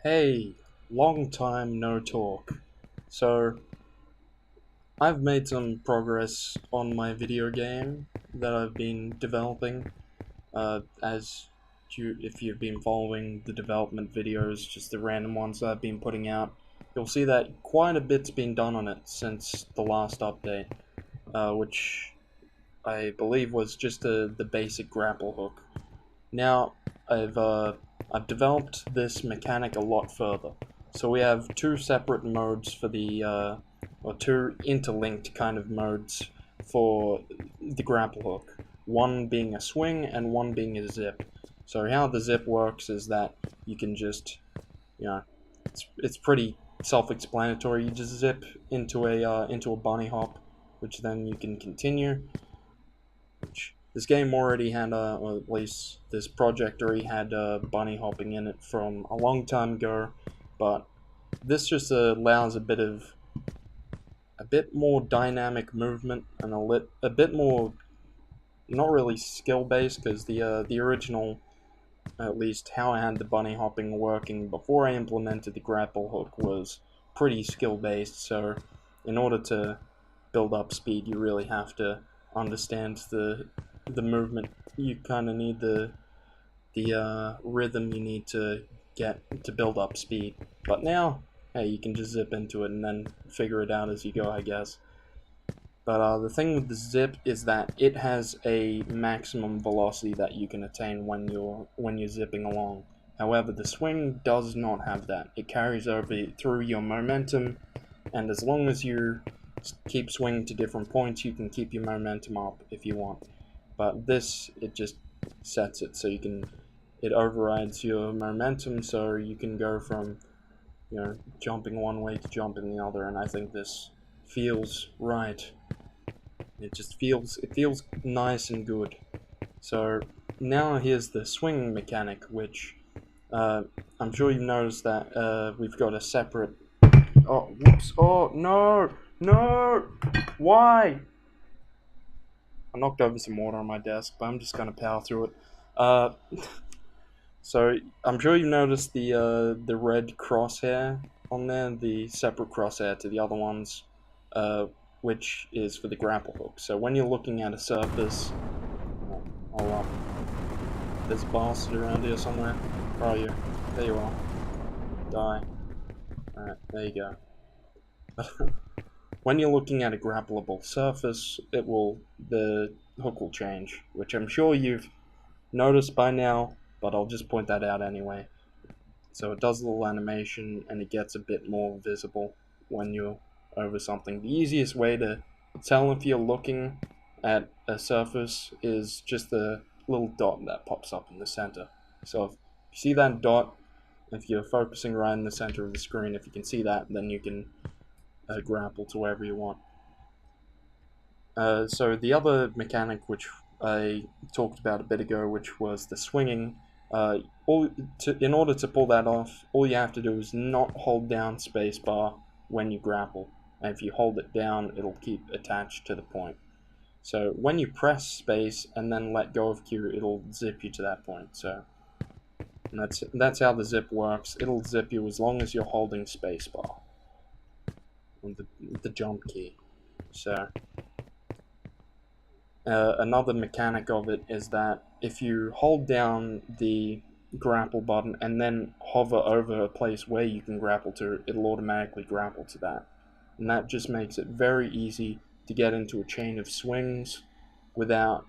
Hey, long time no talk. So, I've made some progress on my video game that I've been developing. If you've been following the development videos, just the random ones that I've been putting out, you'll see that quite a bit's been done on it since the last update, which I believe was just the basic grapple hook. Now, I've uh, I've developed this mechanic a lot further. So we have two separate modes for or two interlinked kind of modes for the grapple hook. One being a swing and one being a zip. So how the zip works is that you can just, you know, it's pretty self-explanatory. You just zip into a bunny hop, which then you can continue, which this game already had, or at least this project already had bunny hopping in it from a long time ago, but this just allows a bit more dynamic movement and a bit more not really skill based because the original, at least how I had the bunny hopping working before I implemented the grapple hook, was pretty skill based. So in order to build up speed, you really have to understand the movement. You kind of need the rhythm you need to get to build up speed. But now, hey, you can just zip into it and then figure it out as you go, I guess. But the thing with the zip is that it has a maximum velocity that you can attain when you're zipping along. However, the swing does not have that. It carries over through your momentum, and as long as you keep swinging to different points, you can keep your momentum up if you want. But this, it just sets it so it overrides your momentum, so you can go from, jumping one way to jumping the other, and I think this feels right. It feels nice and good. So now here's the swing mechanic, which uh, I'm sure you've noticed that we've got a separate. Oh, whoops! Oh no, no! Why? I knocked over some water on my desk, but I'm just gonna power through it. Uh, so I'm sure you've noticed the red crosshair on there, the separate crosshair to the other ones, uh, which is for the grapple hook. So when you're looking at a surface, hold up, there's a bastard around here somewhere. Where are you? There you are. Die. Alright, there you go. When you're looking at a grappleable surface, the hook will change, which I'm sure you've noticed by now, but I'll just point that out anyway. So it does a little animation and it gets a bit more visible when you're over something. The easiest way to tell if you're looking at a surface is just the little dot that pops up in the center. So if you see that dot, if you're focusing right in the center of the screen, if you can see that, then you can grapple to wherever you want. So the other mechanic which I talked about a bit ago, which was the swinging, in order to pull that off, all you have to do is not hold down spacebar when you grapple, and if you hold it down, it'll keep attached to the point. So when you press space and then let go of Q, it'll zip you to that point. So that's how the zip works. It'll zip you as long as you're holding spacebar on the jump key. So another mechanic of it is that if you hold down the grapple button and then hover over a place where you can grapple to, it'll automatically grapple to that. And that just makes it very easy to get into a chain of swings without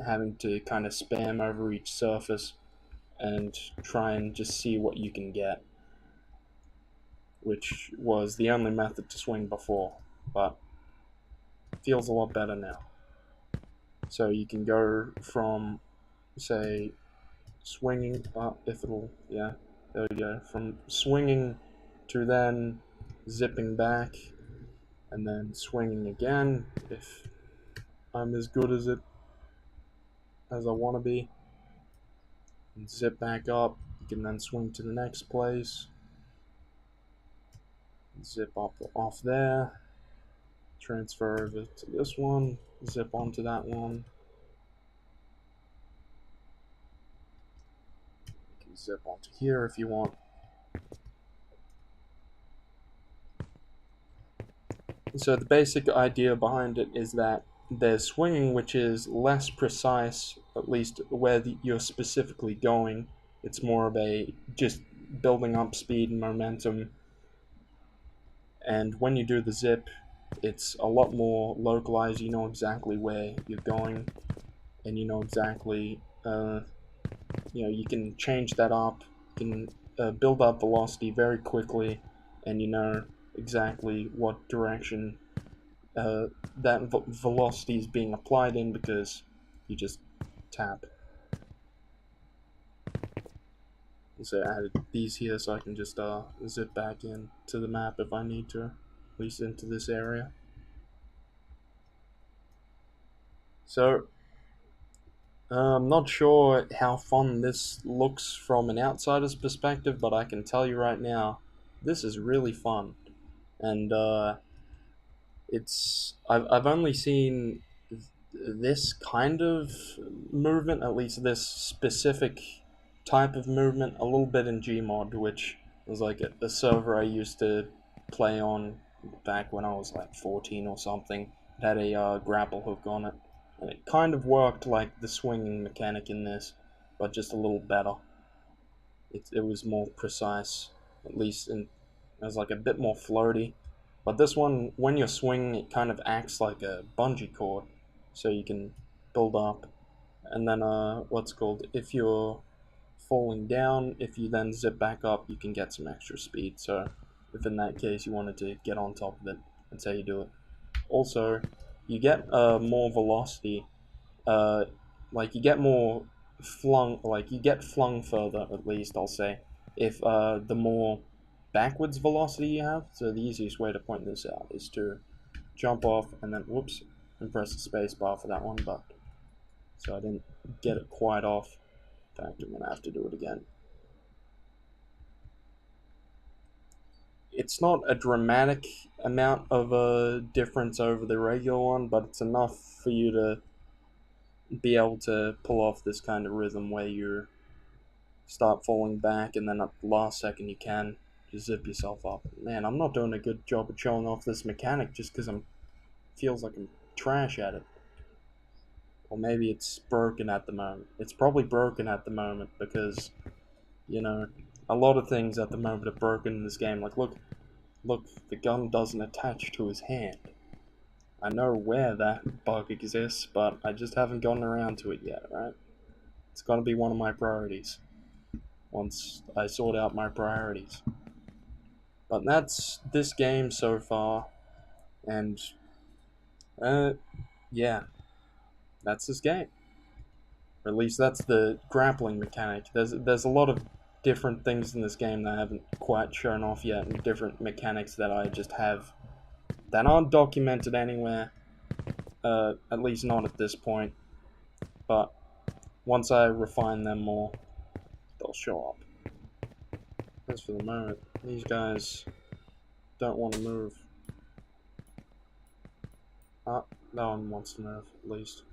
having to kind of spam over each surface and try and just see what you can get, which was the only method to swing before, but feels a lot better now. So you can go from, say, swinging up, if it'll, yeah, there we go, from swinging to then zipping back and then swinging again if I'm as good as I want to be, and zip back up. You can then swing to the next place, zip up off there, transfer over to this one, zip onto that one, you can zip onto here if you want. So the basic idea behind it is that there's swinging, which is less precise, at least where you're specifically going. It's more of a just building up speed and momentum. And when you do the zip, it's a lot more localized. You know exactly where you're going, and you know exactly, you can change that up. You can build up velocity very quickly, and you know exactly what direction that velocity is being applied in because you just tap. So I added these here so I can just zip back in to the map if I need to, at least into this area. So I'm not sure how fun this looks from an outsider's perspective, but I can tell you right now, this is really fun. And I've only seen this kind of movement, at least this specific type of movement, a little bit in Gmod, which was like a server I used to play on back when I was like 14 or something. It had a grapple hook on it, and it kind of worked like the swinging mechanic in this, but just a little better. It was more precise, at least, and it was like a bit more floaty. But this one, when you're swinging, it kind of acts like a bungee cord, so you can build up, and then what's called, if you're falling down, if you then zip back up, you can get some extra speed. So if in that case you wanted to get on top of it, that's how you do it. Also, you get more velocity, uh, like you get more flung, like you get flung further, at least I'll say, if the more backwards velocity you have. So the easiest way to point this out is to jump off and then whoops and press the space bar for that one, but so I didn't get it quite off. In fact, I'm gonna have to do it again. It's not a dramatic amount of a difference over the regular one, but it's enough for you to be able to pull off this kind of rhythm where you start falling back and then at the last second you can just zip yourself up. Man, I'm not doing a good job of showing off this mechanic just because I'm feels like I'm trash at it. Or maybe it's broken at the moment. It's probably broken at the moment because, you know, a lot of things at the moment are broken in this game. Like, look, the gun doesn't attach to his hand. I know where that bug exists, but I just haven't gotten around to it yet, right? It's gonna be one of my priorities once I sort out my priorities. But that's this game so far, and yeah, that's this game. Or at least that's the grappling mechanic. There's a lot of different things in this game that I haven't quite shown off yet, and different mechanics that I just have that aren't documented anywhere. At least not at this point. But once I refine them more, they'll show up. As for the moment, these guys don't want to move. Ah, that one wants to move, at least.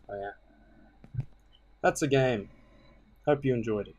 Oh yeah. That's a game. Hope you enjoyed it.